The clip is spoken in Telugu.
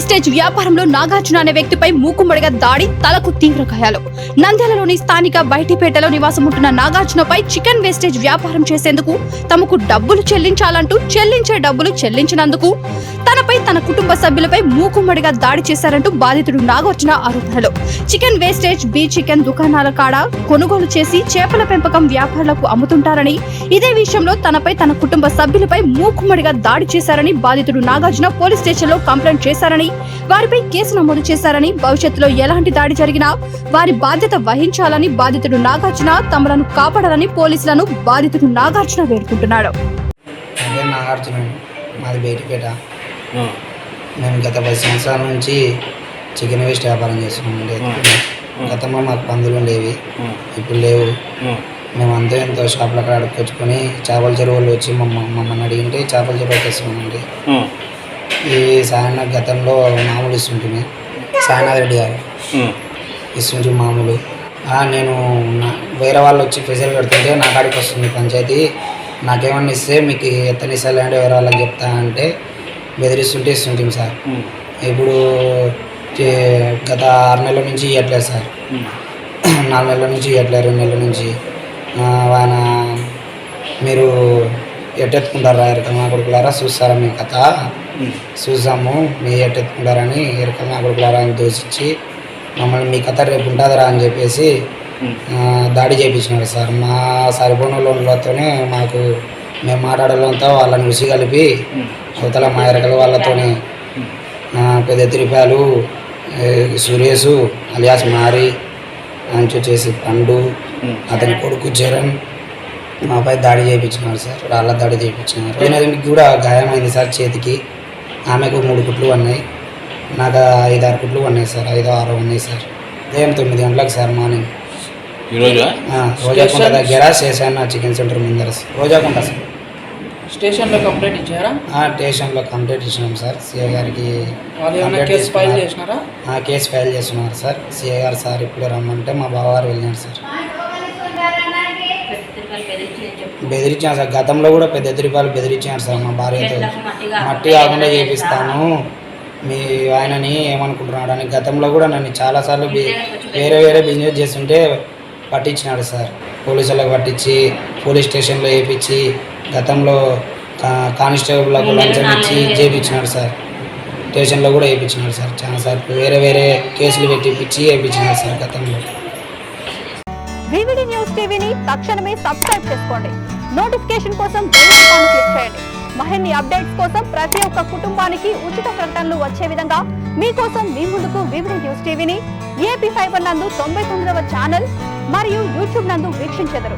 వేస్టేజ్ వ్యాపారంలో నాగార్జున అనే వ్యక్తిపై మూకుమ్మడిగా దాడి, తలకు తీవ్ర గాయాలు. నంద్యాలలోని స్థానిక బైటిపేటలో నివాసం ఉంటున్న నాగార్జునపై చికెన్ వేస్టేజ్ వ్యాపారం చేసేందుకు తమకు డబ్బులు చెల్లించాలంటూ చెల్లించే డబ్బులు చెల్లించినందుకు తనపై తన కుటుంబ సభ్యులపై మూకుమ్మడిగా దాడి చేశారంటూ బాధితుడు నాగార్జున ఆరోపణలు. చికెన్ వేస్టేజ్ బీ చికెన్ దుకాణాల కాడ కొనుగోలు చేసి చేపల పెంపకం వ్యాపారులకు అమ్ముతుంటారని, ఇదే విషయంలో తనపై తన కుటుంబ సభ్యులపై మూకుమ్మడిగా దాడి చేశారని బాధితుడు నాగార్జున పోలీస్ స్టేషన్లో కంప్లైంట్ చేశారని, వారిపై కేసు నమోదు చేశారని, భవిష్యత్తులో ఎలాంటి దాడి జరిగినా వారి బాధ్యత వహించాలని బాధితుడు నాగార్జున తమలను కాపాడాలని పోలీసులను బాధితుడు నాగార్జున వేడుకుంటున్నాడు. మాది బయటిపేట. మేము గత 10 సంవత్సరాల నుంచి చికెన్ వేస్ట్ వ్యాపారం చేస్తున్నామండి. గతంలో మాకు పందులు ఉండేవి, ఇప్పుడు లేవు. మేము అంతా ఎంతో షాపుల కాడ అడుక్కొచ్చుకొని చేపల చెరువులు వచ్చి మమ్మల్ని అడిగింటే చేపల చెరువుకి ఇస్తున్నామండి. ఈ సాయనాథ్ గతంలో మామూలు ఇస్తుంటుంది, సాయనాథ్ రెడ్డి గారు ఇస్తుంటే మామూలు. నేను వేరే వాళ్ళు వచ్చి ప్రెషర్ పెడుతుంటే నా కాడికి వస్తుంది పంచాయతీ, నాకేమన్నా ఇస్తే మీకు ఎత్తనిస్తాలే అంటే వేరే వాళ్ళకి చెప్తా అంటే బెదిరిస్తుంటే ఇస్తుంటాం సార్. ఇప్పుడు గత 6 నెలల నుంచి ఇవ్వట్లేదు సార్, 4 నెలల నుంచి ఇవ్వట్లేదు, 2 నెలల నుంచి. ఆయన మీరు ఎట్టెత్తుకుంటారా ఎరకమా కొడుకులారా, చూస్తారా మీ కథ చూసాము, మీ ఎట్టెత్తుకుంటారని ఎరకమా కొడుకులారా అని దోషించి మమ్మల్ని మీ కథ రేపు ఉంటుందిరా అని చెప్పేసి దాడి చేయించినారు సార్. మా సరిపోయిన వాళ్ళతోనే మేము మాట్లాడాలంతా వాళ్ళని ఉసి కలిపి అవతల మా ఎరకల వాళ్ళతోనే పెద్ద తిరుపాలు సురేషు అలియాస్ మారి అంచు చేసి పండు అతని కొడుకు జరన్ మాపై దాడి చేయించినారు సార్. రాళ్ళ దాడి చేయించినారు. 8 కూడా గాయమైంది సార్ చేతికి. ఆమెకు 3 కుట్లు ఉన్నాయి, నాకు 5-6 కుట్లు ఉన్నాయి సార్, 5-6 ఉన్నాయి సార్. ఉదయం 9 గంటలకు సార్ మార్నింగ్. రోజాకుంట దగ్గర శేషాన్న చికెన్ సెంటర్ ముందర రోజాకుంట సార్. స్టేషన్లో కంప్లైంట్ ఇచ్చారా? స్టేషన్లో కంప్లైంట్ ఇచ్చినాం సార్. సిఐ గారికి కేసు ఫైల్ చేసినారా? కేసు ఫైల్ చేస్తున్నారు సార్. సిఐ గారు సార్ ఇప్పుడే రమ్మంటే మా బావగారు వెళ్ళినారు సార్. బెదిరించాను సార్, గతంలో కూడా పెద్ద తిరుపాలు బెదిరించాను సార్ మా భార్యతో. మట్టి కాకుండా చేపిస్తాను మీ ఆయనని ఏమనుకుంటున్నాడు అని. గతంలో కూడా నన్ను చాలాసార్లు వేరే బిజినెస్ చేస్తుంటే పట్టించినాడు సార్. పోలీసులకు పట్టించి పోలీస్ స్టేషన్లో వేయించి గతంలో కానిస్టేబుల్లకు లంచం ఇచ్చి చేయించినాడు సార్. స్టేషన్లో కూడా వేయించినాడు సార్ చాలాసార్లు. వేరే కేసులు పెట్టించి వేయించినాడు సార్ గతంలో. వివిడి న్యూస్ టీవీని తక్షణమే సబ్స్క్రైబ్ చేసుకోండి. నోటిఫికేషన్ కోసం బెల్ ఐకాన్ క్లిక్ చేయండి. మరిన్ని అప్డేట్స్ కోసం ప్రతి ఒక్క కుటుంబానికి ఉచిత ప్రకటనలు వచ్చే విధంగా మీకోసం మీ ముందుకు వివిడి న్యూస్ టీవీని AP ఫైబర్ నందు 99వ ఛానల్ మరియు యూట్యూబ్ నందు వీక్షించెదరు.